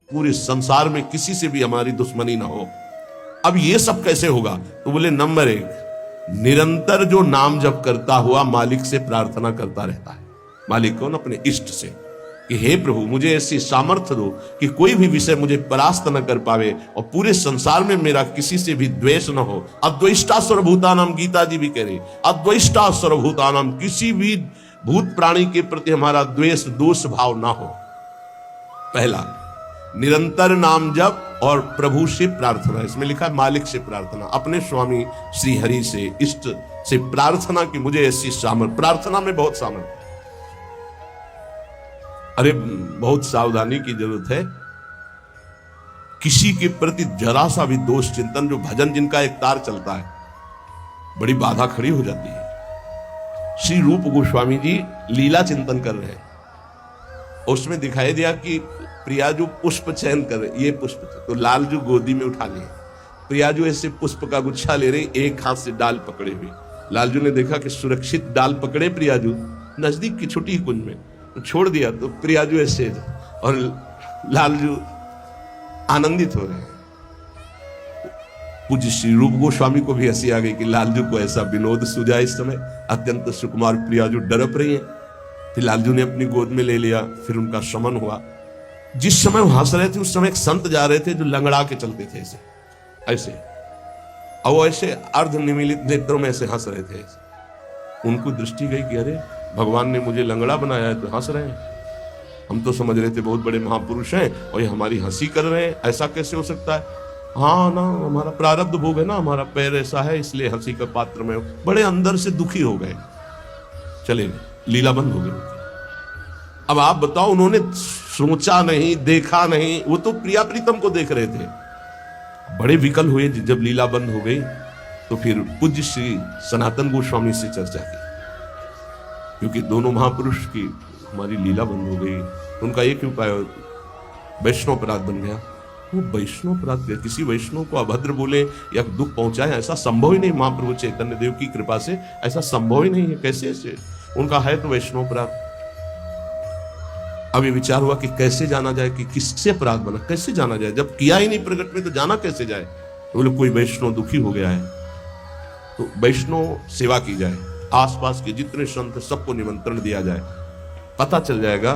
पूरे संसार में किसी से भी हमारी दुश्मनी ना हो। अब ये सब कैसे होगा? तो बोले नंबर 1, निरंतर जो नाम जप करता हुआ मालिक से प्रार्थना करता रहता है। मालिक कौन? अपने इष्ट से, कि हे प्रभु मुझे ऐसी सामर्थ्य दो कि कोई भी विषय मुझे परास्त न कर पावे और पूरे संसार में मेरा किसी से भी द्वेष न हो। अद्वेष्टा सर्वभूतानाम, गीता जी भी कह रही, अद्वेष्टा सर्वभूतानाम, किसी भी भूत प्राणी के प्रति हमारा द्वेष दोष भाव ना हो। पहला, निरंतर नाम जप और प्रभु से प्रार्थना। इसमें लिखा है मालिक से प्रार्थना, अपने स्वामी श्री हरि से, इष्ट से प्रार्थना कि मुझे ऐसी सामर्थ्य। प्रार्थना में बहुत सामर्थ्य। अरे बहुत सावधानी की जरूरत है। किसी के प्रति जरा सा भी दोष चिंतन, जो भजन जिनका एक तार चलता है, बड़ी बाधा खड़ी हो जाती है। श्री रूप गोस्वामी जी लीला चिंतन कर रहे हैं, उसमें दिखाई दिया कि प्रियाजू पुष्प चयन कर रहे, ये पुष्प तो लालजू गोदी में उठा लिए, प्रियाजू ऐसे पुष्प का गुच्छा ले रहे, एक हाथ से डाल पकड़े हुए। लालजू ने देखा कि सुरक्षित डाल पकड़े प्रियाजू नजदीक की छोटी कुंज में, तो छोड़ दिया तो प्रियाजू ऐसे और लालजू आनंदित हो रहे हैं। पूज्य श्री रूप गोस्वामी को भी हंसी आ गई कि लालजू को ऐसा विनोद सूझा। इस समय अत्यंत सुकुमार प्रियाजू डरप रही है। फिर लालजू ने अपनी गोद में ले लिया, फिर उनका शमन हुआ। जिस समय वो हंस रहे थे उस समय एक संत जा रहे थे जो लंगड़ा के चलते थे ऐसे ऐसे, और वो ऐसे अर्ध निमीलित नेत्रों में ऐसे हंस रहे थे। उनको दृष्टि गई कि अरे भगवान ने मुझे लंगड़ा बनाया है तो हंस रहे हैं। हम तो समझ रहे थे बहुत बड़े महापुरुष हैं और ये हमारी हंसी कर रहे हैं, ऐसा कैसे हो सकता है? हाँ ना, हमारा प्रारब्ध भोग है ना, हमारा पैर ऐसा है इसलिए हंसी का पात्र में। बड़े अंदर से दुखी हो गए। चले, लीला बंद हो गई। अब आप बताओ, उन्होंने सोचा नहीं, देखा नहीं, वो तो प्रिया प्रीतम को देख रहे थे। बड़े विकल हुए जब लीला बंद हो गई। तो फिर पूज्य श्री सनातन गोस्वामी से चर्चा की, क्योंकि दोनों महापुरुष की हमारी लीला बंद हो गई। उनका एक ही उपाय, वैष्णव अपराध बन गया। वो वैष्णव अपराध गया, किसी वैष्णव को अभद्र बोले या दुख पहुंचाए, ऐसा संभव ही नहीं। महाप्रभु चैतन्य देव की कृपा से ऐसा संभव ही नहीं है। कैसे ऐसे? उनका है तो वैष्णव अपराध। अब ये विचार हुआ कि कैसे जाना जाए कि किससे अपराध बना, कैसे जाना जाए? जब किया ही नहीं प्रकट में तो जाना कैसे जाए? तो बोले कोई वैष्णव दुखी हो गया है तो वैष्णव सेवा की जाए, आसपास के जितने संत सबको निमंत्रण दिया जाए, पता चल जाएगा,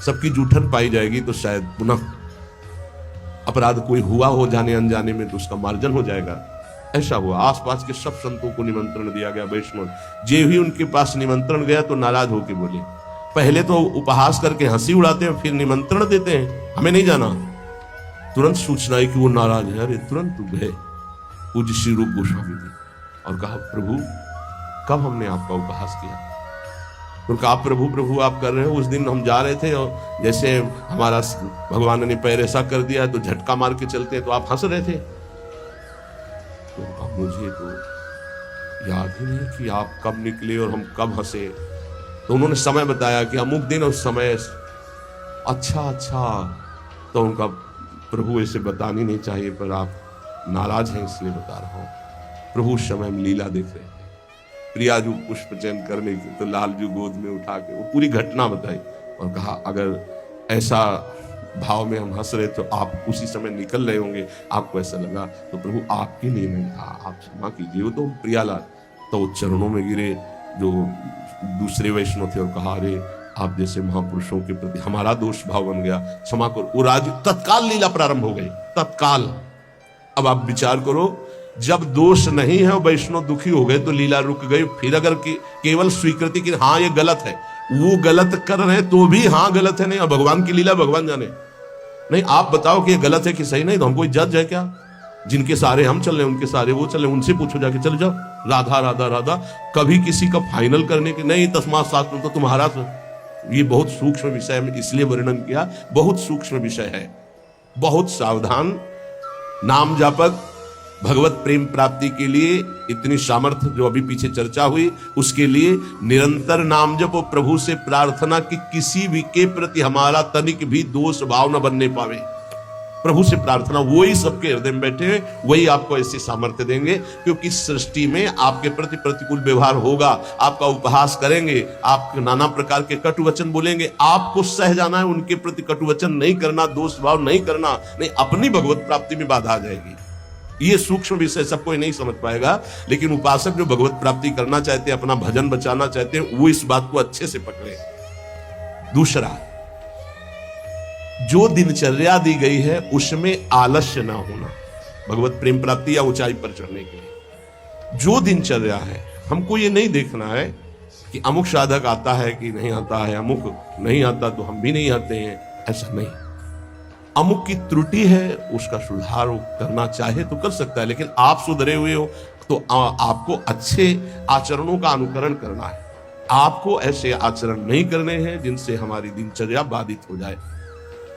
सबकी जूठन पाई जाएगी तो शायद पुनः अपराध कोई हुआ हो जाने अनजाने में तो उसका मार्जन हो जाएगा। ऐसा हुआ। आसपास के सब संतों को निमंत्रण दिया गया। वैष्णव जे भी उनके पास निमंत्रण गया तो नाराज होके बोले, पहले तो उपहास करके हंसी उड़ाते हैं, फिर निमंत्रण देते हैं, हमें नहीं जाना। तुरंत सूचना है कि वो नाराज है। अरे तुरंत गए पूज्य श्री रूप गोस्वामी जी और कहा, प्रभु कब हमने आपका उपहास किया? उनका आप प्रभु प्रभु आप कर रहे हो। उस दिन हम जा रहे थे और जैसे हमारा भगवान ने पैर ऐसा कर दिया तो झटका मार के चलते तो आप हंस रहे थे। तो अब मुझे तो याद ही नहीं कि आप कब निकले और हम कब हंसे। तो उन्होंने समय बताया कि अमुक दिन उस समय। अच्छा, तो उनका प्रभु ऐसे बतानी नहीं चाहिए पर आप नाराज हैं इसलिए बता रहा हूं। प्रभु उस समय हम लीला देख रहे थे, प्रियाजू पुष्प चयन करने की, तो लालजू गोद में उठा के वो पूरी घटना बताई और कहा अगर ऐसा भाव में हम हंस रहे तो आप उसी समय निकल रहे होंगे, आपको ऐसा लगा तो प्रभु आपके लिए नहीं था, आप क्षमा कीजिए। वो तो प्रियालाल तो वो चरणों में गिरे जो दूसरे वैष्णव थे और कहा, अरे आप जैसे महापुरुषों के प्रति हमारा दोष भाव बन गया, क्षमा करो। वो राज तत्काल लीला प्रारंभ हो गई, तत्काल। अब आप विचार करो, जब दोष नहीं है वैष्णव दुखी हो गए तो लीला रुक गई। फिर अगर केवल स्वीकृति की हाँ ये गलत है, वो गलत कर रहे हैं तो भी हाँ गलत है, नहीं और भगवान की लीला भगवान जाने। नहीं आप बताओ कि ये गलत है कि सही, नहीं तो हम कोई जज है क्या? जिनके सारे हम चल रहे हैं उनके सारे वो चल रहे, उनसे पूछो जाके, चल जाओ राधा राधा राधा। कभी किसी का फाइनल करने के नहीं, तस्मात् शास्त्रम तो तुम्हारा। ये बहुत सूक्ष्म विषय में इसलिए वर्णन किया, बहुत सूक्ष्म विषय है, बहुत सावधान। नाम जापक भगवत प्रेम प्राप्ति के लिए इतनी सामर्थ्य जो अभी पीछे चर्चा हुई, उसके लिए निरंतर नाम जप और प्रभु से प्रार्थना कि किसी भी के प्रति हमारा तनिक भी दोष भाव न बनने पावे। प्रभु से प्रार्थना, वही सबके हृदय में बैठे हैं, वही आपको ऐसी सामर्थ्य देंगे। क्योंकि सृष्टि में आपके प्रति प्रतिकूल व्यवहार होगा, आपका उपहास करेंगे, आप नाना प्रकार के कटु वचन बोलेंगे, आपको सह जाना है, उनके प्रति कटु वचन नहीं करना, दोष भाव नहीं करना, नहीं अपनी भगवत प्राप्ति में बाधा आ जाएगी। ये सूक्ष्म विषय सब कोई नहीं समझ पाएगा, लेकिन उपासक जो भगवत प्राप्ति करना चाहते हैं, अपना भजन बचाना चाहते हैं, वो इस बात को अच्छे से पकड़े। दूसरा, जो दिनचर्या दी गई है उसमें आलस्य ना होना, भगवत प्रेम प्राप्ति या ऊंचाई पर चढ़ने के लिए जो दिनचर्या है, हमको ये नहीं देखना है कि अमुक साधक आता है कि नहीं आता है, अमुक नहीं आता तो हम भी नहीं आते हैं, ऐसा नहीं। अमुक की त्रुटि है, उसका सुधार करना चाहे तो कर सकता है, लेकिन आप सुधरे हुए हो तो आपको अच्छे आचरणों का अनुकरण करना है। आपको ऐसे आचरण नहीं करने हैं जिनसे हमारी दिनचर्या बाधित हो जाए।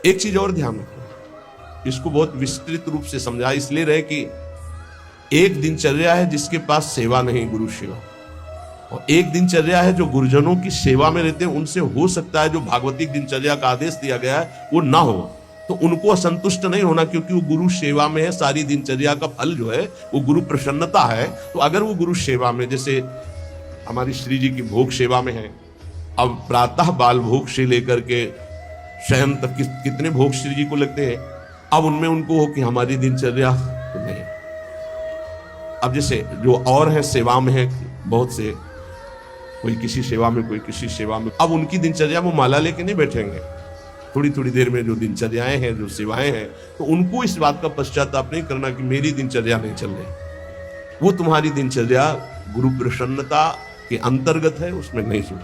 एक चीज और ध्यान रखो, इसको बहुत विस्तृत रूप से समझा इसलिए रहे कि एक दिनचर्या है जिसके पास सेवा नहीं, गुरु सेवा, और एक दिनचर्या है जो गुरुजनों की सेवा में रहते हैं, उनसे हो सकता है जो भागवतिक दिनचर्या का आदेश दिया गया है वो ना हो, तो उनको असंतुष्ट नहीं होना, क्योंकि वो गुरु सेवा में है। सारी दिनचर्या का फल जो है वो गुरु प्रसन्नता है। तो अगर वो गुरु सेवा में, जैसे हमारी श्री जी की भोग सेवा में है, अब प्रातः बाल भोग से लेकर के शयन तक कितने भोग श्री जी को लगते हैं, अब उनमें उनको हो कि हमारी दिनचर्या तो नहीं। अब जैसे जो और है सेवा में है, बहुत से, कोई किसी सेवा में, कोई किसी सेवा में, अब उनकी दिनचर्या वो माला लेके नहीं बैठेंगे, थोड़ी थोड़ी देर में जो दिनचर्याएं हैं, जो सेवाएं हैं, तो उनको इस बात का पश्चाताप नहीं करना कि मेरी दिनचर्या नहीं चल रही। वो तुम्हारी दिनचर्या गुरु प्रसन्नता के अंतर्गत है, उसमें नहीं सोच,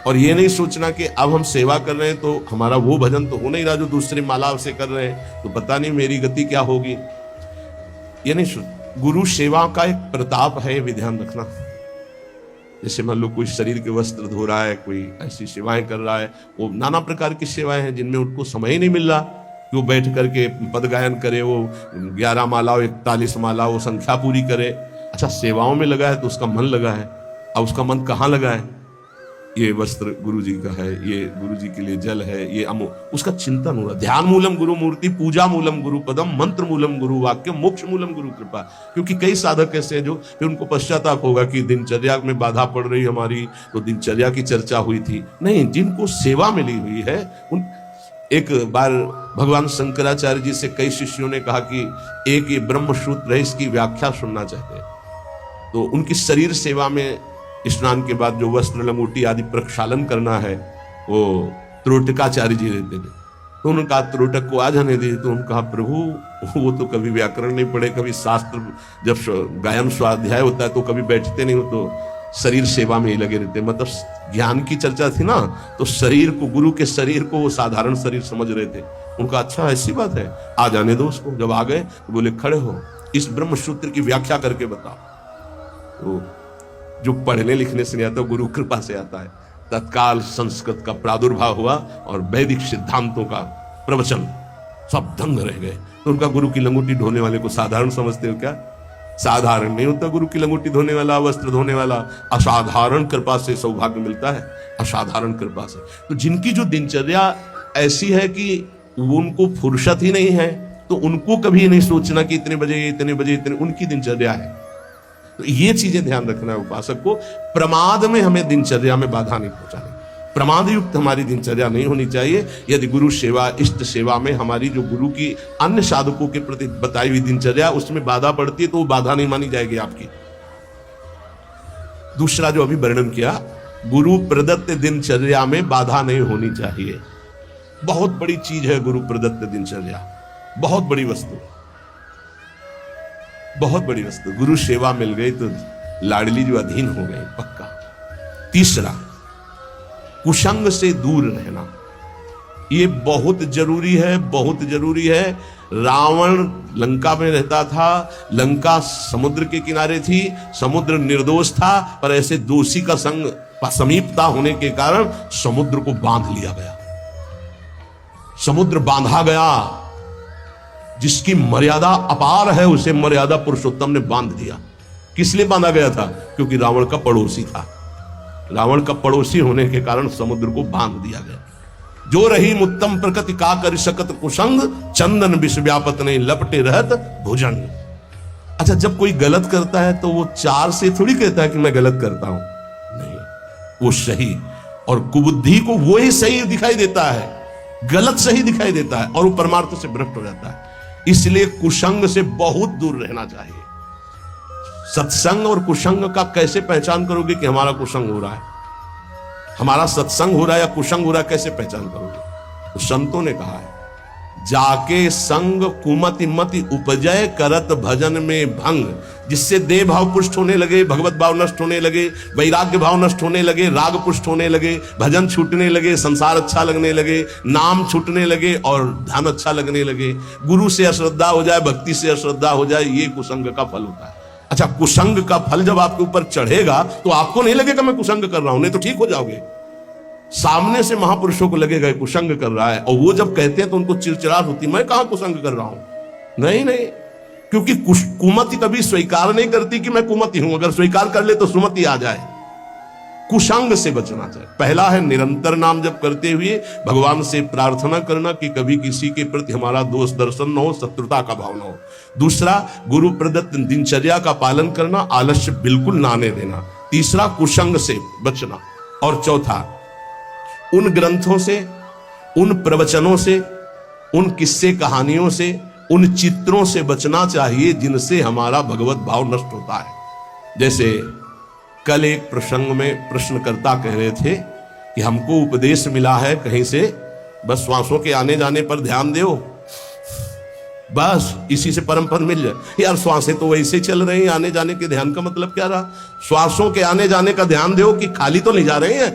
और ये नहीं सोचना कि अब हम सेवा कर रहे हैं तो हमारा वो भजन तो हो नहीं रहा जो दूसरे माला से कर रहे हैं, तो पता नहीं मेरी गति क्या होगी। ये नहीं सोच। गुरु सेवा का एक प्रताप है, ये ध्यान रखना। जैसे मान लो कोई शरीर के वस्त्र धो रहा है, कोई ऐसी सेवाएं कर रहा है, वो नाना प्रकार की सेवाएं हैं जिनमें उनको समय ही नहीं मिल रहा कि वो बैठ करके पद गायन करे, वो 11 माला 41 माला वो संख्या पूरी करे। अच्छा, सेवाओं में लगा है तो उसका मन लगा है, अब उसका मन कहाँ लगा है, ये वस्त्र गुरु जी का है, ये गुरु जी के लिए जल है, ये उसका चिंतन हो रहा। ध्यान मूलम गुरु मूर्ति, पूजा मूलम गुरु पदम, मंत्र मूलम गुरु वाक्य, मोक्ष मूलम गुरु कृपा। क्योंकि कई साधक ऐसे हैं जो फिर उनको पश्चाताप होगा कि दिनचर्या में बाधा पड़ रही हमारी, तो दिनचर्या की चर्चा हुई थी। नहीं, जिनको सेवा मिली हुई है उन, एक बार भगवान शंकराचार्य जी से कई शिष्यों ने कहा कि एक ये ब्रह्म सूत्र है, इसकी व्याख्या सुनना चाहते हैं। तो उनकी शरीर सेवा में स्नान के बाद जो वस्त्र लंगोटी आदि प्रक्षालन करना है, वो त्रोटकाचार्य जी रहते थे। तो उन्होंने कहा त्रोटक को आ जाने दीजिए। तो उन्होंने कहा प्रभु वो तो कभी व्याकरण नहीं पढ़े, कभी शास्त्र, जब गायन स्वाध्याय होता है तो कभी बैठते नहीं हो, तो शरीर सेवा में ही लगे रहते। मतलब ज्ञान की चर्चा थी ना, तो शरीर को, गुरु के शरीर को वो साधारण शरीर समझ रहे थे। उनका अच्छा ऐसी बात है, आ जाने दो उसको। जब आ गए तो बोले खड़े हो, इस ब्रह्म सूत्र की व्याख्या करके बताओ। तो जो पढ़ने लिखने से नहीं आता, गुरु कृपा से आता है। तत्काल संस्कृत का प्रादुर्भाव हुआ और वैदिक सिद्धांतों का प्रवचन, सब दंग रह गए। तो उनका गुरु की लंगोटी धोने वाले को साधारण समझते हो क्या? साधारण नहीं होता गुरु की लंगोटी धोने वाला, वस्त्र धोने वाला। असाधारण कृपा से सौभाग्य मिलता है, असाधारण कृपा से। तो जिनकी जो दिनचर्या ऐसी है कि वो उनको फुर्सत ही नहीं है, तो उनको कभी नहीं सोचना कि इतने बजे इतने बजे इतने, उनकी दिनचर्या है। तो ये चीजें ध्यान रखना है उपासक को। प्रमाद में हमें दिनचर्या में बाधा नहीं पहुंचानी, प्रमाद युक्त हमारी दिनचर्या नहीं होनी चाहिए। यदि गुरु सेवा, इष्ट सेवा में हमारी जो गुरु की अन्य साधकों के प्रति बताई हुई दिनचर्या उसमें बाधा पड़ती है, तो वो बाधा नहीं मानी जाएगी आपकी। दूसरा जो अभी वर्णन किया, गुरु प्रदत्त दिनचर्या में बाधा नहीं होनी चाहिए। बहुत बड़ी चीज है गुरु प्रदत्त दिनचर्या, बहुत बड़ी वस्तु, बहुत बड़ी वस्तु। गुरु सेवा मिल गई तो लाडली जो अधीन हो गई पक्का। तीसरा, कुसंग से दूर रहना, ये बहुत जरूरी है, बहुत जरूरी है। रावण लंका में रहता था, लंका समुद्र के किनारे थी, समुद्र निर्दोष था, पर ऐसे दोषी का संग समीपता होने के कारण समुद्र को बांध लिया गया। समुद्र बांधा गया, जिसकी मर्यादा अपार है उसे मर्यादा पुरुषोत्तम ने बांध दिया। किस लिए बांधा गया था? क्योंकि रावण का पड़ोसी था। रावण का पड़ोसी होने के कारण समुद्र को बांध दिया गया। जो रही मुत्तम प्रकृति का कर सकत कुसंग, चंदन विष व्यापत नहीं लपटे रहत भुजंग। अच्छा, जब कोई गलत करता है तो वो चार से थोड़ी कहता है कि मैं गलत करता हूं, नहीं, वो सही और कुबुद्धि को वो ही सही दिखाई देता है, गलत सही दिखाई देता है और वो परमार्थ से भ्रष्ट हो जाता है। इसलिए कुसंग से बहुत दूर रहना चाहिए। सत्संग और कुसंग का कैसे पहचान करोगे कि हमारा कुसंग हो रहा है, हमारा सत्संग हो रहा है या कुसंग हो रहा है, कैसे पहचान करोगे? तो संतों ने कहा है, जाके संग कुमति मति उपजय करत भजन में भंग, जिससे देह भाव पुष्ट होने लगे, भगवत भाव नष्ट होने लगे, वैराग्य भाव नष्ट होने लगे, राग पुष्ट होने लगे, भजन छूटने लगे, संसार अच्छा लगने लगे, नाम छूटने लगे और ध्यान अच्छा लगने लगे, गुरु से अश्रद्धा हो जाए, भक्ति से अश्रद्धा हो जाए, ये कुसंग का फल होता है। अच्छा, कुसंग का फल जब आपके ऊपर चढ़ेगा तो आपको नहीं लगेगा मैं कुसंग कर रहा हूं, नहीं तो ठीक हो जाओगे। सामने से महापुरुषों को लगेगा कुसंग कर रहा है, और वो जब कहते हैं तो उनको चिड़चिड़ाहट होती, मैं कहां कुसंग कर रहा हूं। नहीं नहीं, क्योंकि कुमति कभी स्वीकार नहीं करती कि मैं कुमति हूं, अगर स्वीकार कर ले तो सुमति आ जाए। कुसंग से बचना चाहिए। पहला है निरंतर नाम जप करते हुए भगवान से प्रार्थना करना कि कभी किसी के प्रति हमारा दोष दर्शन न हो, शत्रुता का भाव न हो। दूसरा, गुरु प्रदत्त दिनचर्या का पालन करना, आलस्य बिल्कुल ना आने देना। तीसरा, कुसंग से बचना। और चौथा, उन ग्रंथों से, उन प्रवचनों से, उन किस्से कहानियों से, उन चित्रों से बचना चाहिए जिनसे हमारा भगवत भाव नष्ट होता है। जैसे कल एक प्रसंग में प्रश्नकर्ता कह रहे थे कि हमको उपदेश मिला है कहीं से, बस श्वासों के आने जाने पर ध्यान दो, बस इसी से परम पद मिल जाए। यार श्वासें तो वैसे चल रही हैं, आने जाने के ध्यान का मतलब क्या रहा? श्वासों के आने जाने का ध्यान दो कि खाली तो नहीं जा रहे हैं।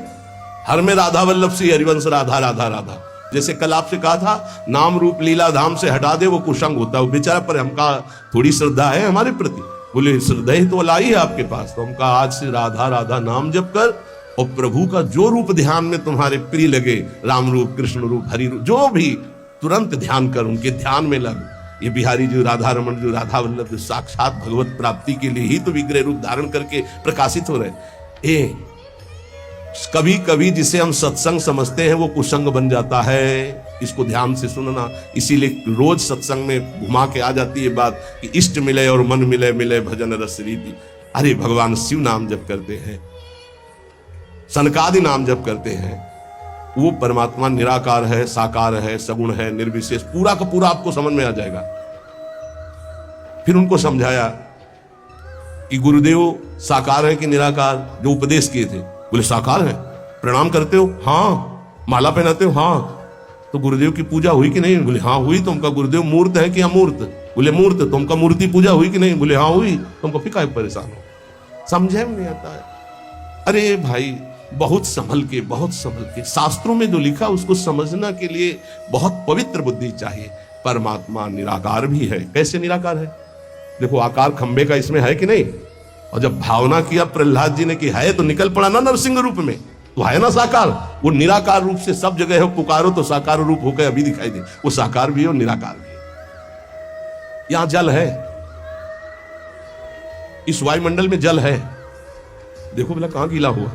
हर में राधा वल्लभ सी हरिवंश राधा राधा राधा। जैसे कल आपसे कहा था, नाम रूप लीला धाम से हटा दे वो कुसंग होता है। बेचारा पर हमका थोड़ी श्रद्धा है हमारे प्रति, बोले श्रद्धा ही तो लाई है आपके पास, तो हमका आज से राधा राधा नाम जप कर और प्रभु का जो रूप ध्यान में तुम्हारे प्रिय लगे, राम रूप, कृष्ण रूप, हरि रूप, जो भी, तुरंत ध्यान कर, उनके ध्यान में लग। ये बिहारी जो राधा रमन जो राधा वल्लभ जो साक्षात भगवत प्राप्ति के लिए ही तो विग्रह रूप धारण करके प्रकाशित हो रहे। कभी कभी जिसे हम सत्संग समझते हैं वो कुसंग बन जाता है, इसको ध्यान से सुनना। इसीलिए रोज सत्संग में घुमा के आ जाती है बात कि इष्ट मिले और मन मिले, मिले भजन रस रीति। अरे भगवान शिव नाम जप करते हैं, सनकादि नाम जप करते हैं, वो परमात्मा निराकार है, साकार है, सगुण है, निर्विशेष, पूरा का पूरा आपको समझ में आ जाएगा। फिर उनको समझाया कि गुरुदेव साकार है कि निराकार, जो उपदेश किए थे। बोले साकार है। प्रणाम करते हो? हाँ। माला पहनाते हो? हाँ। तो गुरुदेव की पूजा हुई कि नहीं? बोले हाँ हुई। तुमका गुरुदेव मूर्त है कि अमूर्त? बोले मूर्त। तुमका मूर्ति पूजा हुई कि नहीं? बोले हाँ हुई। तुमको फिर काहे परेशान हो? समझे नहीं आता है। अरे भाई, बहुत संभल के, बहुत संभल के, शास्त्रों में जो लिखा उसको समझना के लिए बहुत पवित्र बुद्धि चाहिए। परमात्मा निराकार भी है। कैसे निराकार है? देखो आकार खंबे का इसमें है कि नहीं? और जब भावना किया प्रहलाद जी ने कि है, तो निकल पड़ा ना नरसिंह रूप में, तो है ना साकार। वो निराकार रूप से सब जगह हो, पुकारो तो साकार रूप होकर अभी दिखाई दे। वो साकार भी है और निराकार भी है। यहां जल है, इस वायुमंडल में जल है। देखो बोला कहां गीला हुआ।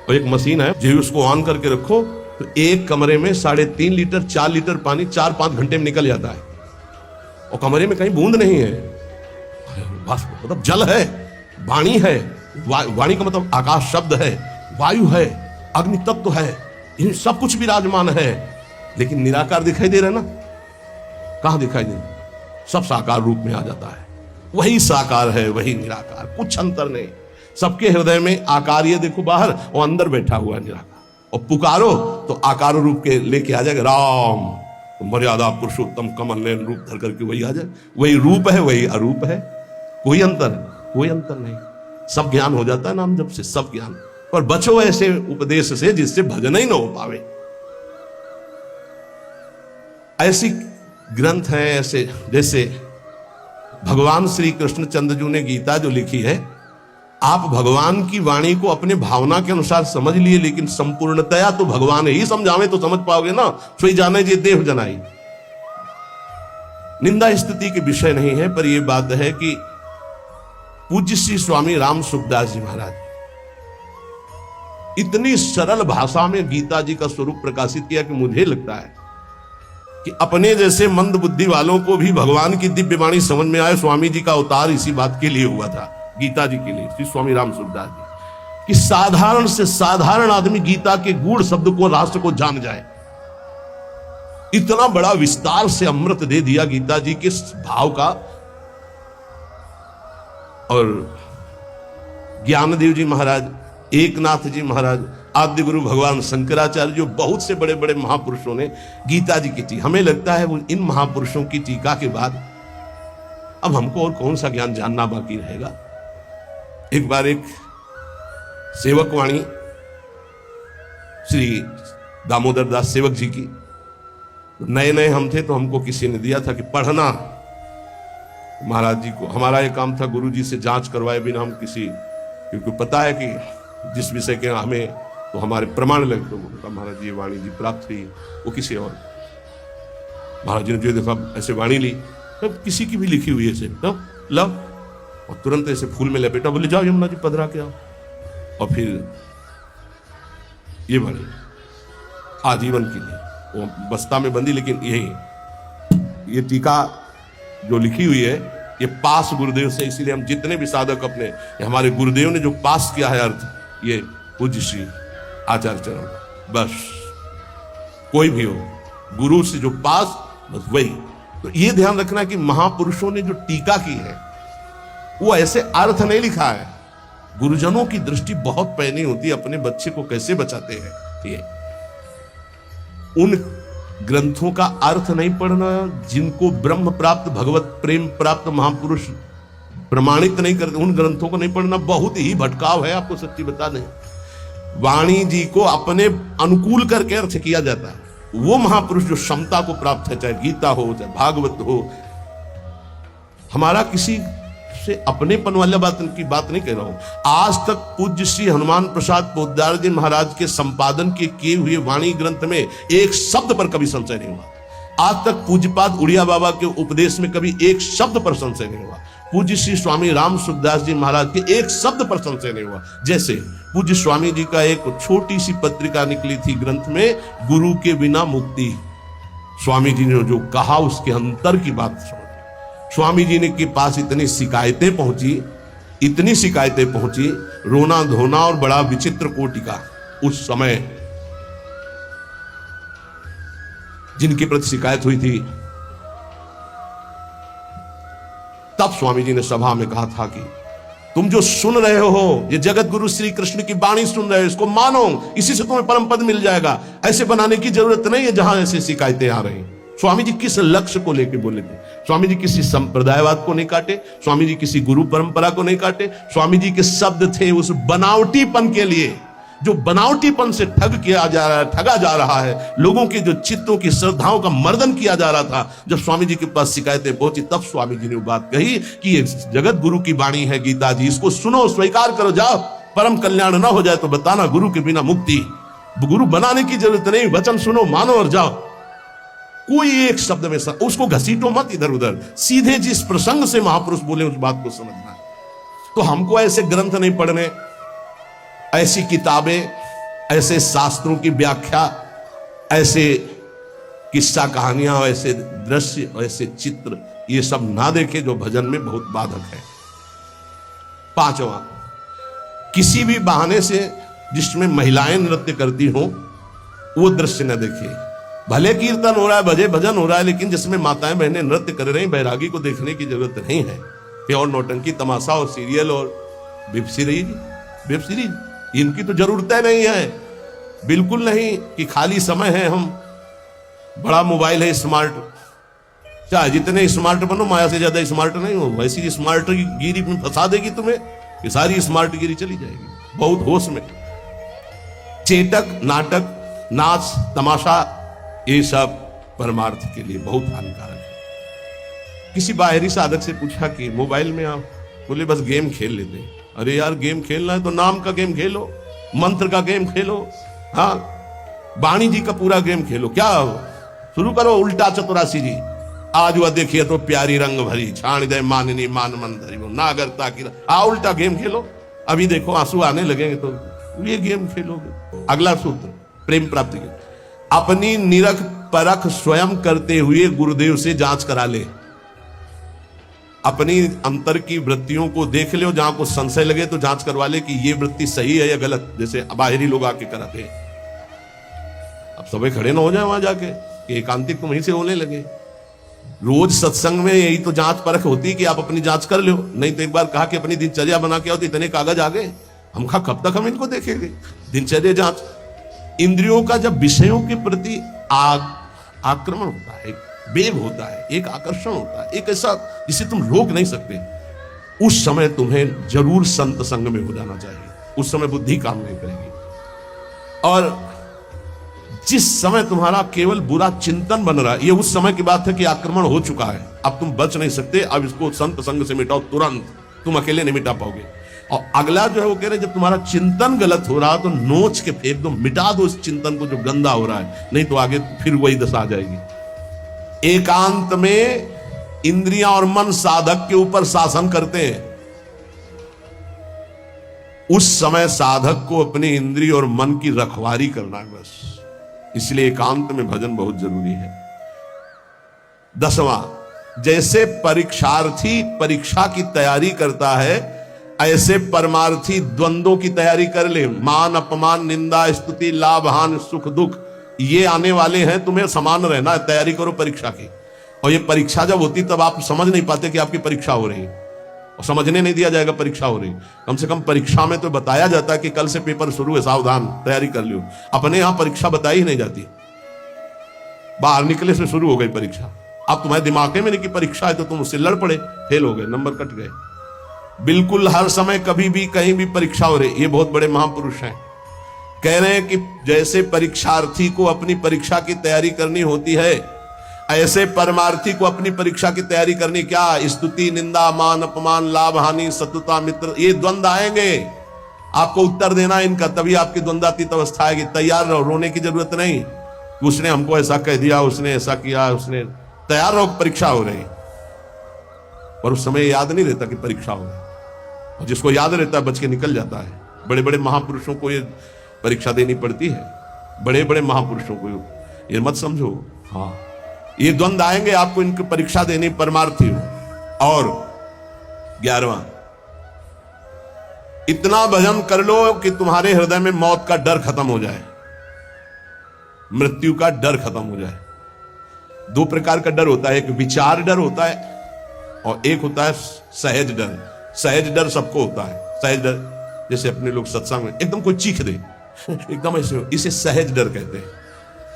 और एक मशीन है, जो उसको ऑन करके रखो तो एक कमरे में 3.5 लीटर 4 लीटर पानी 4-5 घंटे में निकल जाता है, और कमरे में कहीं बूंद नहीं है। बस मतलब जल है, वाणी है। वाणी का मतलब आकाश शब्द है, वायु है, अग्नि तत्व है, इन सब कुछ विराजमान है, लेकिन निराकार दिखाई दे रहा है ना? कहां दिखाई दे रहा? सब साकार रूप में आ जाता है। वही साकार है, वही निराकार, कुछ अंतर नहीं। सबके हृदय में आकार, ये देखो बाहर, और अंदर बैठा हुआ है निराकार। और पुकारो तो आकार रूप के लेके आ जाएगा। राम, तो मर्यादा पुरुषोत्तम कमल नयन रूप धर करके वही आ जाए। वही रूप है, वही अरूप है, कोई अंतर, कोई अंतर नहीं। सब ज्ञान हो जाता है नाम जप से, सब ज्ञान। पर बचो ऐसे उपदेश से जिससे भजन ही ना हो पावे। ऐसी ग्रंथ हैं, ऐसे जैसे भगवान श्री कृष्णचंद्र जी ने गीता जो लिखी है, आप भगवान की वाणी को अपने भावना के अनुसार समझ लिए, लेकिन संपूर्णतया तो भगवान ही समझावे तो समझ पाओगे ना। सोई जाने जे देव जनाई। निंदा स्तुति के विषय नहीं है, पर यह बात है कि पूज्य श्री स्वामी राम सुखदास जी महाराज इतनी सरल भाषा में गीता जी का स्वरूप प्रकाशित किया कि मुझे लगता है कि अपने जैसे मंद बुद्धि वालों को भी भगवान की दिव्य वाणी समझ में आए। स्वामी जी का अवतार इसी बात के लिए हुआ था, गीता जी के लिए, श्री स्वामी राम सुखदास जी, कि साधारण से साधारण आदमी गीता के गूढ़ शब्द को, राष्ट्र को जान जाए। इतना बड़ा विस्तार से अमृत दे दिया गीता जी के भाव का। और ज्ञानदेव जी महाराज, एकनाथ जी महाराज, आद्य गुरु भगवान शंकराचार्य, जो बहुत से बड़े बड़े महापुरुषों ने गीता जी की टीका, हमें लगता है वो इन महापुरुषों की टीका के बाद अब हमको और कौन सा ज्ञान जानना बाकी रहेगा। एक बार एक सेवक वाणी श्री दामोदर दास सेवक जी की, नए नए हम थे तो हमको किसी ने दिया था कि पढ़ना महाराज जी को। हमारा ये काम था गुरु जी से जांच करवाए बिना हम किसी, क्योंकि पता है कि जिस विषय के हमें तो हमारे प्रमाण लगते, तो महाराज जी वाणी जी प्राप्त हुई, वो किसी और। महाराज जी ने जो देखा ऐसे वाणी ली, तब किसी की भी लिखी हुई है तब लव, और तुरंत ऐसे फूल में लपेटा, बोले जाओ यमुना जी पधरा के आओ। और फिर ये वाणी आजीवन के लिए वो बस्ता में बंदी, लेकिन यही ये टीका जो लिखी हुई है ये पास गुरुदेव से, इसीलिए हम जितने भी साधक अपने, हमारे गुरुदेव ने जो पास किया है अर्थ, ये पूज्य श्री आचार्य चरण, बस कोई भी हो गुरु से जो पास, बस वही। तो ये ध्यान रखना कि महापुरुषों ने जो टीका की है वो ऐसे अर्थ नहीं लिखा है। गुरुजनों की दृष्टि बहुत पैनी होती है, अपने बच्चे को कैसे बचाते हैं। ये उन ग्रंथों का अर्थ नहीं पढ़ना जिनको ब्रह्म प्राप्त, भगवत प्रेम प्राप्त महापुरुष प्रमाणित नहीं करते, उन ग्रंथों को नहीं पढ़ना बहुत ही भटकाव है। आपको सच्ची बता दें, वाणी जी को अपने अनुकूल करके अर्थ किया जाता है। वो महापुरुष जो क्षमता को प्राप्त है, चाहे गीता हो चाहे भागवत हो, हमारा किसी से अपनेपन वाला बात की बात नहीं कह रहा हूं। आज तक पूज्य श्री हनुमान प्रसाद पोद्दार जी महाराज के संपादन के किए हुए वाणी ग्रंथ में एक शब्द पर कभी संशय नहीं हुआ। आज तक पूज्यपाद उड़िया बाबा के उपदेश में कभी एक शब्द पर संशय नहीं हुआ। पूज्य श्री स्वामी राम सुखदास जी महाराज के एक शब्द पर संशय नहीं हुआ। जैसे पूज्य स्वामी जी का एक छोटी सी पत्रिका निकली थी ग्रंथ में, गुरु के बिना मुक्ति, स्वामी जी ने जो कहा उसके अंतर की बात समझ। स्वामी जी ने के पास इतनी शिकायतें पहुंची, इतनी शिकायतें पहुंची, रोना धोना और बड़ा विचित्र कोटि का उस समय जिनके प्रति शिकायत हुई थी, तब स्वामी जी ने सभा में कहा था कि तुम जो सुन रहे हो, ये जगत गुरु श्री कृष्ण की वाणी सुन रहे हो, इसको मानो, इसी से तुम्हें परम पद मिल जाएगा। ऐसे बनाने की जरूरत नहीं है जहां ऐसी शिकायतें आ रही। स्वामी जी किस लक्ष्य को लेकर बोले थे? स्वामी जी किसी संप्रदायवाद को नहीं काटे, स्वामी जी किसी गुरु परंपरा को नहीं काटे। स्वामी जी के शब्द थे उस बनावटीपन के लिए, जो बनावटीपन से ठगा जा रहा है, लोगों के जो चित्तों की श्रद्धाओं का मर्दन किया जा रहा था। जब स्वामी जी के पास शिकायतें पहुंची, तब स्वामी जी ने बात कही कि ये जगत गुरु की वाणी है गीता जी, इसको सुनो, स्वीकार करो, जाओ, परम कल्याण ना हो जाए तो बताना, गुरु के बिना मुक्ति। गुरु बनाने की जरूरत नहीं, वचन सुनो, मानो और जाओ। कोई एक शब्द में उसको घसीटो मत इधर उधर, सीधे जिस प्रसंग से महापुरुष बोले उस बात को समझना। तो हमको ऐसे ग्रंथ नहीं पढ़ने, ऐसी किताबें, ऐसे शास्त्रों की व्याख्या, ऐसे किस्सा कहानियां, ऐसे दृश्य, ऐसे चित्र, ये सब ना देखे जो भजन में बहुत बाधक है। पांचवा, किसी भी बहाने से जिसमें महिलाएं नृत्य करती हो वो दृश्य न देखे। भले कीर्तन हो रहा है, भजे भजन हो रहा है, लेकिन जिसमें माताएं बहनें नृत्य कर रही, बैरागी को देखने की जरूरत नहीं है। ये और नौटंकी तमाशा और सीरियल और वेब सीरीज इनकी तो जरूरतें नहीं है, बिल्कुल नहीं। कि खाली समय है, हम बड़ा मोबाइल है स्मार्ट, चाहे जितने स्मार्ट बनो, माया से ज्यादा स्मार्ट नहीं हो। वैसी स्मार्ट गिरी में फंसा देगी तुम्हें कि सारी स्मार्ट गिरी चली जाएगी। बहुत होश में, चेटक, नाटक, नाच, तमाशा, ये सब परमार्थ के लिए बहुत हानिकारक है। किसी बाहरी साधक से पूछा कि मोबाइल में आप, बोले बस गेम खेल लेते। अरे यार, गेम खेलना है तो नाम का गेम खेलो, मंत्र का गेम खेलो, हाँ, वाणी जी का पूरा गेम खेलो। क्या शुरू करो उल्टा चतुरासी जी, आज वह देखिए तो प्यारी रंग भरी, छाण दे माननी मान मन धरी, नागरता की, उल्टा गेम खेलो। अभी देखो आंसू आने लगेंगे तो ये गेम खेलोगे। अगला सूत्र प्रेम प्राप्ति के, अपनी निरख परख स्वयं करते हुए गुरुदेव से जांच करा ले। अपनी अंतर की वृत्तियों को देख लो, जहां कुछ संशय लगे तो जांच करवा ले कि ये वृत्ति सही है या गलत। जैसे बाहरी लोग आके कराते हैं, अब सबे खड़े ना हो जाए वहां जाके कि एकांतिक तुम वहीं से होने लगे। रोज सत्संग में यही तो जांच परख होती है कि आप अपनी जांच कर लो। नहीं तो एक बार कहा कि अपनी दिनचर्या बना के आओ तो इतने कागज आ गए, हम कहा कब तक हम इनको देखेंगे। दिनचर्या जांच, इंद्रियों का जब विषयों के प्रति आक्रमण होता है, वेग होता है, एक आकर्षण होता है, एक ऐसा जिसे तुम रोक नहीं सकते, उस समय तुम्हें जरूर संत संग में हो जाना चाहिए। उस समय बुद्धि काम नहीं करेगी। और जिस समय तुम्हारा केवल बुरा चिंतन बन रहा है, ये उस समय की बात है कि आक्रमण हो चुका है, अब तुम बच नहीं सकते। अब इसको संत संग से मिटाओ तुरंत, तुम अकेले नहीं मिटा पाओगे। और अगला जो है वो कह रहे जब तुम्हारा चिंतन गलत हो रहा तो नोच के फेंक दो, मिटा दो उस चिंतन को जो गंदा हो रहा है, नहीं तो आगे फिर वही दशा आ जाएगी। एकांत में इंद्रियां और मन साधक के ऊपर शासन करते हैं। उस समय साधक को अपनी इंद्रिय और मन की रखवारी करना है बस। इसलिए एकांत में भजन बहुत जरूरी है। 10वां, जैसे परीक्षार्थी परीक्षा की तैयारी करता है, ऐसे परमार्थी द्वंद्वों की तैयारी कर ले। मान अपमान, निंदा स्तुति, लाभ हानि, सुख दुख, ये आने वाले हैं, तुम्हें समान रहना है। तैयारी करो परीक्षा की। और ये परीक्षा जब होती तब आप समझ नहीं पाते कि आपकी परीक्षा हो रही है, और समझने नहीं दिया जाएगा परीक्षा हो रही। कम से कम परीक्षा में तो बताया जाता है कि कल से पेपर शुरू है, सावधान, तैयारी कर लियो। अपने यहां परीक्षा बताई ही नहीं जाती, बाहर निकले से शुरू हो गई परीक्षा। अब तुम्हारे दिमाग में नहीं कि परीक्षा है तो तुम उससे लड़ पड़े, फेल हो गए, नंबर कट गए। बिल्कुल हर समय कभी भी कहीं भी परीक्षा हो रही। ये बहुत बड़े महापुरुष हैं, कह रहे हैं कि जैसे परीक्षार्थी को अपनी परीक्षा की तैयारी करनी होती है, ऐसे परमार्थी को अपनी परीक्षा की तैयारी करनी। क्या? स्तुति, निंदा, मान अपमान, लाभ हानि, शत्रुता, मित्र, ये द्वंद आएंगे, आपको उत्तर देना इनका, तभी आपकी द्वंद्वातीत अवस्था आएगी। तैयार रहो, रोने की जरूरत नहीं। उसने हमको ऐसा कह दिया, उसने ऐसा किया, उसने, तैयार रहो, परीक्षा हो रही। और उस समय याद नहीं रहता कि परीक्षा हो रही, और जिसको याद रहता है बच के निकल जाता है। बड़े बड़े महापुरुषों को ये परीक्षा देनी पड़ती है, बड़े बड़े महापुरुषों को, ये मत समझो। हाँ, ये द्वंद आएंगे, आपको इनकी परीक्षा देनी, परमार्थी हो। और 11वां, इतना भजन कर लो कि तुम्हारे हृदय में मौत का डर खत्म हो जाए, मृत्यु का डर खत्म हो जाए। 2 प्रकार का डर होता है, एक विचार डर होता है और एक होता है सहज डर। सहज डर सबको होता है। सहज डर जैसे अपने लोग सत्संग में एकदम कोई चीख दे, एकदम ऐसे, इसे सहज डर कहते हैं।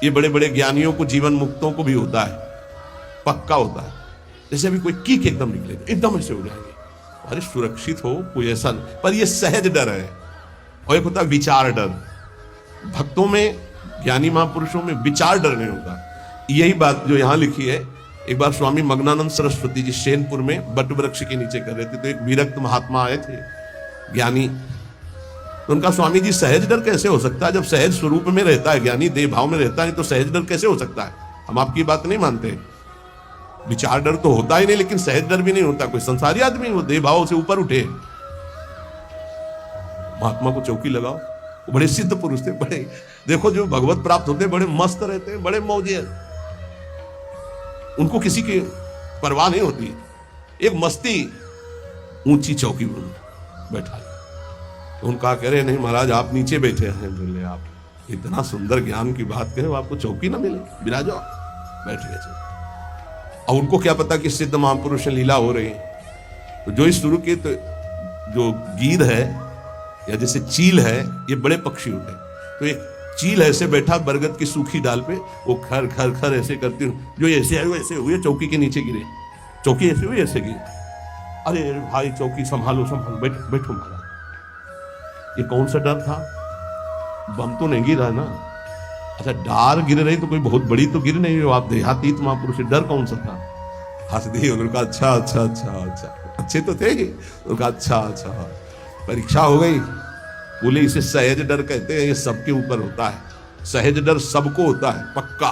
ये बड़े बड़े ज्ञानियों को, जीवन मुक्तों को भी होता है, पक्का होता है। जैसे अभी कोई कीक एकदम निकले, एकदम ऐसे हो जाएंगे, अरे सुरक्षित हो, कोई ऐसा नहीं, पर ये सहज डर है। और एक होता है विचार डर। भक्तों में, ज्ञानी महापुरुषों में विचार डर नहीं होता। यही बात जो यहां लिखी है, एक बार स्वामी मग्नानंद सरस्वती जी शैनपुर में बट वृक्ष के नीचे कर रहे थे, तो एक विरक्त महात्मा आए थे, ज्ञानी। तो उनका, स्वामी जी सहज डर कैसे हो सकता है? जब सहज स्वरूप में रहता है ज्ञानी, देह भाव में रहता है, तो सहज डर कैसे हो सकता है? हम आपकी बात नहीं मानते। विचार डर तो होता ही नहीं, लेकिन सहज डर भी नहीं होता। कोई संसारी आदमी वो देह भाव से ऊपर उठे। महात्मा को चौकी लगाओ, वो बड़े सिद्ध पुरुष थे, बड़े, देखो जो भगवत प्राप्त होते बड़े मस्त रहते, बड़े मौजे, उनको किसी की परवाह नहीं होती। एक मस्ती, ऊंची चौकी बैठा। तो उनका कह रहे, नहीं महाराज आप नीचे बैठे हैं। बोले, आप इतना सुंदर ज्ञान की बात करें, आपको चौकी ना मिले, विराजो, बैठ गए। और उनको क्या पता कि सिद्ध महापुरुष लीला हो रही है। तो जो इस शुरू के, तो जो गीद है या जैसे चील है, ये बड़े पक्षी होते हैं। तो एक चील ऐसे बैठा बरगद की सूखी डाल पे, वो खर खर खर ऐसे करती, जो ऐसे आए वैसे हुए, चौकी के नीचे गिरे, चौकी ऐसे हुई, ऐसे गिरी। अरे भाई चौकी संभालो, संभालो, बैठो बैठो महाराज। ये कौन सा डर था? बम तो नहीं गिरा ना। अच्छा, डार गिर रही तो कोई बहुत बड़ी तो गिर नहीं हो, आप देहातीत महापुरुष, डर कौन सा था? हंस दिए। उन्होंने कहा, अच्छा अच्छा अच्छा अच्छा, अच्छे तो थे। उन्होंने कहा, अच्छा अच्छा, परीक्षा हो गई। बोले, इसे सहज डर कहते हैं, ये सबके ऊपर होता है। सहज डर सबको होता है, पक्का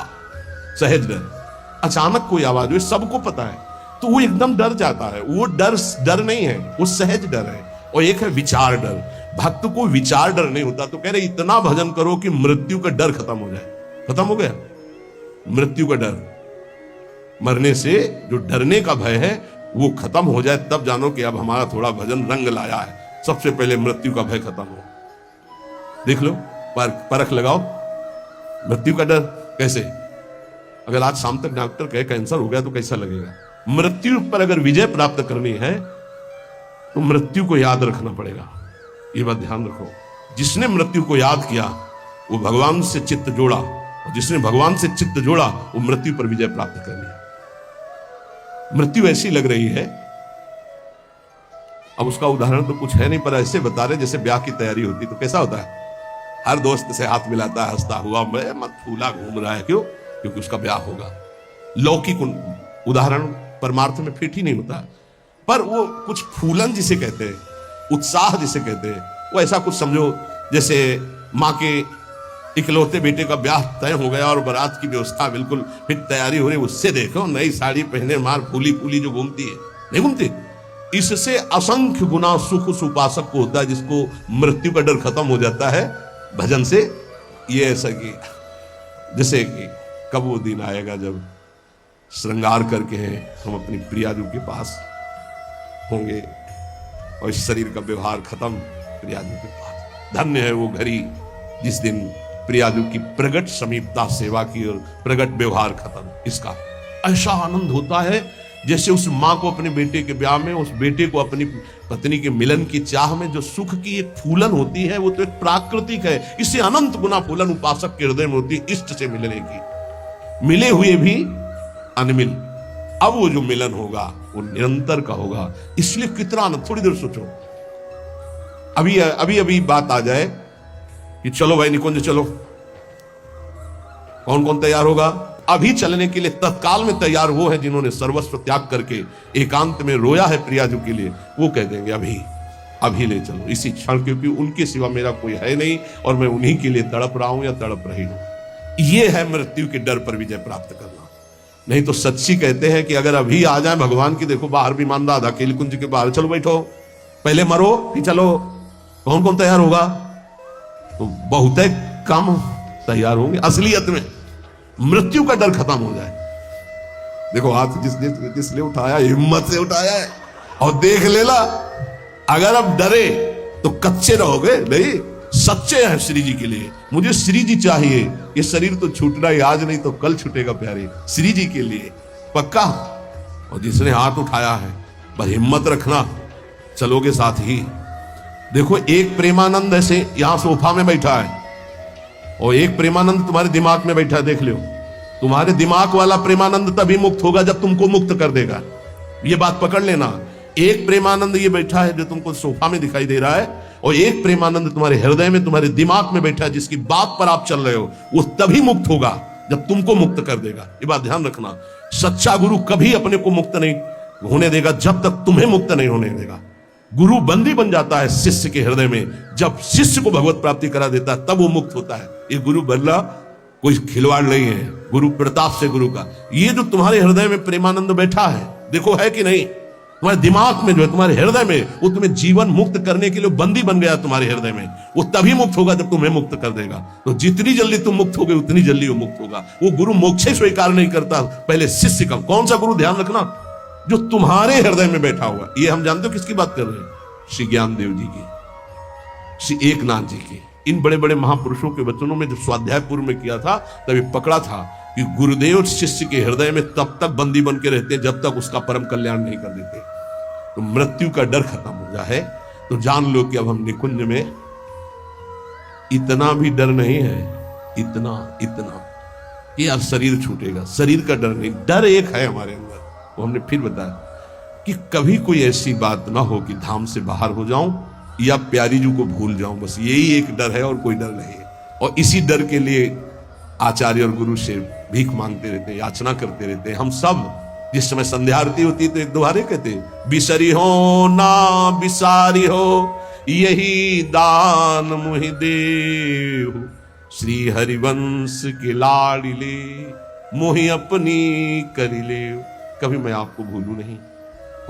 सहज डर। अचानक कोई आवाज हुई, सबको पता है, तो वो एकदम डर जाता है। वो डर नहीं है, वो सहज डर है। और एक है विचार डर। भक्त को विचार डर नहीं होता, तो कह रहे इतना भजन करो कि मृत्यु का डर खत्म हो जाए। खत्म हो गया मृत्यु का डर, मरने से जो डरने का भय है वो खत्म हो जाए, तब जानो कि अब हमारा थोड़ा भजन रंग लाया है। सबसे पहले मृत्यु का भय खत्म हो। देख लो, परख लगाओ मृत्यु का डर कैसे। अगर आज शाम तक डॉक्टर कहे कैंसर हो गया तो कैसा लगेगा। मृत्यु पर अगर विजय प्राप्त करनी है तो मृत्यु को याद रखना पड़ेगा। ये बात ध्यान रखो, जिसने मृत्यु को याद किया वो भगवान से चित्त जोड़ा, और जिसने भगवान से चित्त जोड़ा वो मृत्यु पर विजय प्राप्त कर लिया। मृत्यु ऐसी लग रही है, अब उसका उदाहरण तो कुछ है नहीं, पर ऐसे बता रहे जैसे ब्याह की तैयारी होती तो कैसा होता है, हर दोस्त से हाथ मिलाता है हंसता हुआ, मैं मत फूला घूम रहा है, क्यों? क्योंकि उसका ब्याह होगा। लौकिक उदाहरण परमार्थ में फिट ही नहीं होता, पर वो कुछ फूलन जिसे कहते हैं, उत्साह जिसे कहते हैं, वो ऐसा कुछ समझो जैसे माँ के इकलौते बेटे का ब्याह तय हो गया और बारात की व्यवस्था बिल्कुल फिट तैयारी हो रही, उससे देखो नई साड़ी पहने मार फूली फूली जो घूमती है, नहीं घूमती। इससे असंख्य गुना सुख उस उपासक को होता है जिसको मृत्यु का डर खत्म हो जाता है भजन से। ये ऐसा कि जैसे कि कब वो दिन आएगा जब श्रृंगार करके हम अपनी प्रियाजू के पास होंगे और इस शरीर का व्यवहार खत्म प्रियाजू के पास। धन्य है वो घड़ी जिस दिन प्रियाजू की प्रगट समीपता सेवा की और प्रगट व्यवहार खत्म। इसका ऐसा आनंद होता है जैसे उस माँ को अपने बेटे के ब्याह में, उस बेटे को अपनी पत्नी के मिलन की चाह में जो सुख की एक फूलन होती है वो तो एक प्राकृतिक है। इससे अनंत गुना फूलन उपासक के हृदय में होती है इष्ट से मिलने की, मिले हुए भी अनमिल। अब वो जो मिलन होगा वो निरंतर का होगा, इसलिए कितना आनंद। थोड़ी देर सोचो, अभी बात आ जाए कि चलो भाई निकुंज चलो, कौन कौन तैयार होगा? अभी चलने के लिए तत्काल में तैयार वो है जिन्होंने सर्वस्व त्याग करके एकांत में रोया है प्रियाजू के लिए, वो कह देंगे अभी ले चलो इसी क्षण, क्योंकि उनके सिवा मेरा कोई है नहीं और मैं उन्हीं के लिए तड़प रहा हूं या तड़प रही हूं। ये है मृत्यु के डर पर विजय प्राप्त करना। नहीं तो सच्ची कहते हैं कि अगर अभी आ जाए भगवान की, देखो बाहर भी मान राधा केली कुंज के बाहर, चलो बैठो पहले मरो फिर चलो, कौन कौन तैयार होगा? तो बहुत कम तैयार होंगे। असलियत में मृत्यु का डर खत्म हो जाए। देखो हाथ जिसने उठाया हिम्मत से उठाया है और देख लेला। अगर अब डरे तो कच्चे रहोगे, नहीं सच्चे हैं श्री जी के लिए। मुझे श्री जी चाहिए, ये शरीर तो छूटना ही आज नहीं तो कल छूटेगा प्यारे, श्री जी के लिए पक्का। और जिसने हाथ उठाया है बस हिम्मत रखना, चलोगे साथ ही। देखो एक प्रेमानंद ऐसे यहां सोफा में बैठा है और एक प्रेमानंद तुम्हारे दिमाग में बैठा है, देख लो। तुम्हारे दिमाग वाला प्रेमानंद तभी मुक्त होगा जब तुमको मुक्त कर देगा, ये बात पकड़ लेना। एक प्रेमानंद ये बैठा है जो तुमको सोफा में दिखाई दे रहा है, और एक प्रेमानंद तुम्हारे हृदय में तुम्हारे दिमाग में बैठा है जिसकी बात पर आप चल रहे हो, वो तभी मुक्त होगा जब तुमको मुक्त कर देगा। ये बात ध्यान रखना। सच्चा गुरु कभी अपने को मुक्त नहीं होने देगा जब तक तुम्हें मुक्त नहीं होने देगा। गुरु बंदी बन जाता है शिष्य के हृदय में, जब शिष्य को भगवत प्राप्ति करा देता है तब वो मुक्त होता है। ये गुरु बदला कोई खिलवाड़ नहीं है, गुरु प्रताप से गुरु का। ये जो तुम्हारे हृदय में प्रेमानंद बैठा है, देखो है कि नहीं, तुम्हारे दिमाग में जो है, तुम्हारे हृदय में, वो तुम्हें जीवन मुक्त करने के लिए बंदी बन गया तुम्हारे हृदय में। वो तभी मुक्त होगा जब तुम्हें मुक्त कर देगा। तो जितनी जल्दी तुम मुक्त होगे उतनी जल्दी वो मुक्त होगा। वो गुरु मोक्ष स्वीकार नहीं करता, पहले शिष्य का। कौन सा गुरु? ध्यान रखना, जो तुम्हारे हृदय में बैठा हुआ। ये हम जानते हो किसकी बात कर रहे हैं? श्री ज्ञानदेव जी की, श्री एकनाथ जी की। इन बड़े बड़े महापुरुषों के वचनों में जो स्वाध्याय पूर्व में किया था तभी पकड़ा था कि गुरुदेव शिष्य के हृदय में तब तक बंदी बन के रहते हैं जब तक उसका परम कल्याण नहीं कर देते। तो मृत्यु का डर खत्म हो जाए तो जान लो कि अब हम निकुंज में इतना भी डर नहीं है, इतना कि यार शरीर छूटेगा, शरीर का डर नहीं। डर एक है हमारे अंदर, वो हमने फिर बताया कि कभी कोई ऐसी बात ना हो कि धाम से बाहर हो जाऊं या प्यारी जी को भूल जाऊं, बस यही एक डर है और कोई डर नहीं है। और इसी डर के लिए आचार्य और गुरु से भीख मांगते रहते हैं, याचना करते रहते हैं। हम सब जिस समय संध्या आरती होती है तो एक दोबारे कहते हैं, बिसरी हो ना बिसारी हो यही दान मुहि देहु, श्री हरिवंश के लाडिले मोहि अपनी करिले। कभी मैं आपको भूलू नहीं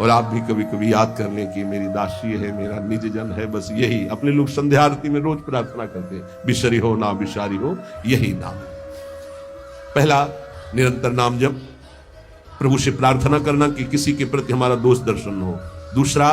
और आप भी कभी कभी याद कर लें कि मेरी दासी है, मेरा निज जन है, बस यही। अपने लोग संध्या आरती में रोज प्रार्थना करते हैं, बिशरी हो ना बिशारी हो, यही नाम। पहला, निरंतर नाम जप, प्रभु से प्रार्थना करना कि किसी के प्रति हमारा दोष दर्शन न हो। दूसरा,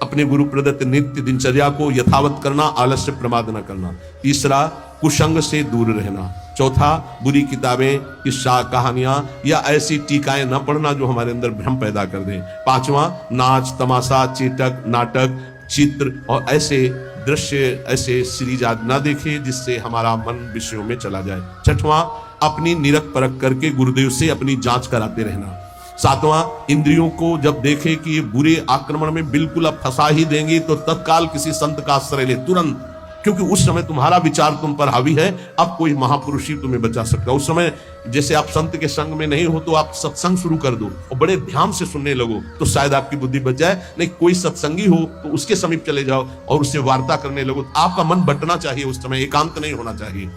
अपने गुरु प्रदत्त नित्य दिनचर्या को यथावत करना, आलस्य प्रमाद न करना। तीसरा, कुसंग से दूर रहना। चौथा, बुरी किताबें, किस्सा, कहानियां या ऐसी टीकाएं न पढ़ना जो हमारे अंदर भ्रम पैदा कर दें। पांचवा, नाच, तमाशा, चेटक, नाटक, चित्र और ऐसे दृश्य, ऐसे सीरीज आदि न देखे जिससे हमारा मन विषयों में चला जाए। छठवां, अपनी निरख परख करके गुरुदेव से अपनी जांच कराते रहना। सातवां, इंद्रियों को जब देखे कि ये बुरे आक्रमण में बिल्कुल अब फंसा ही देंगे तो तत्काल किसी संत का आश्रय ले, तुरंत, क्योंकि उस समय तुम्हारा विचार तुम पर हावी है, अब कोई महापुरुष ही तुम्हें बचा सकता है। उस समय जैसे आप संत के संग में नहीं हो तो आप सत्संग शुरू कर दो और बड़े ध्यान से सुनने लगो, तो शायद आपकी बुद्धि बच जाए। नहीं, कोई सत्संगी हो तो उसके समीप चले जाओ और उससे वार्ता करने लगो। आपका मन बटना चाहिए, उस समय एकांत नहीं होना चाहिए।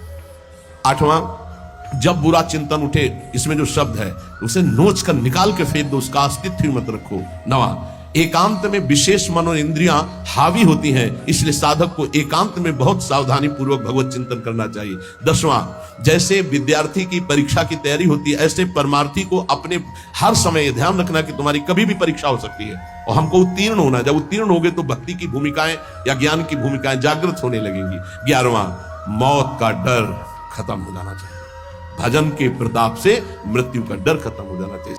आठवां, जब बुरा चिंतन उठे, इसमें जो शब्द है उसे नोच कर निकाल के फेंक दो, उसका अस्तित्व ही मत रखो। नवा, एकांत में विशेष मनो इंद्रियां हावी होती हैं, इसलिए साधक को एकांत में बहुत सावधानी पूर्वक भगवत चिंतन करना चाहिए। दसवां, जैसे विद्यार्थी की परीक्षा की तैयारी होती है, ऐसे परमार्थी को अपने हर समय ध्यान रखना कि तुम्हारी कभी भी परीक्षा हो सकती है और हमको उत्तीर्ण होना है। जब उत्तीर्ण होगे तो भक्ति की भूमिकाएं या ज्ञान की भूमिकाएं जागृत होने लगेंगी। 11वां, मौत का डर खत्म हो जाना चाहिए। भजन के प्रताप से मृत्यु का डर खत्म हो जाना चाहिए।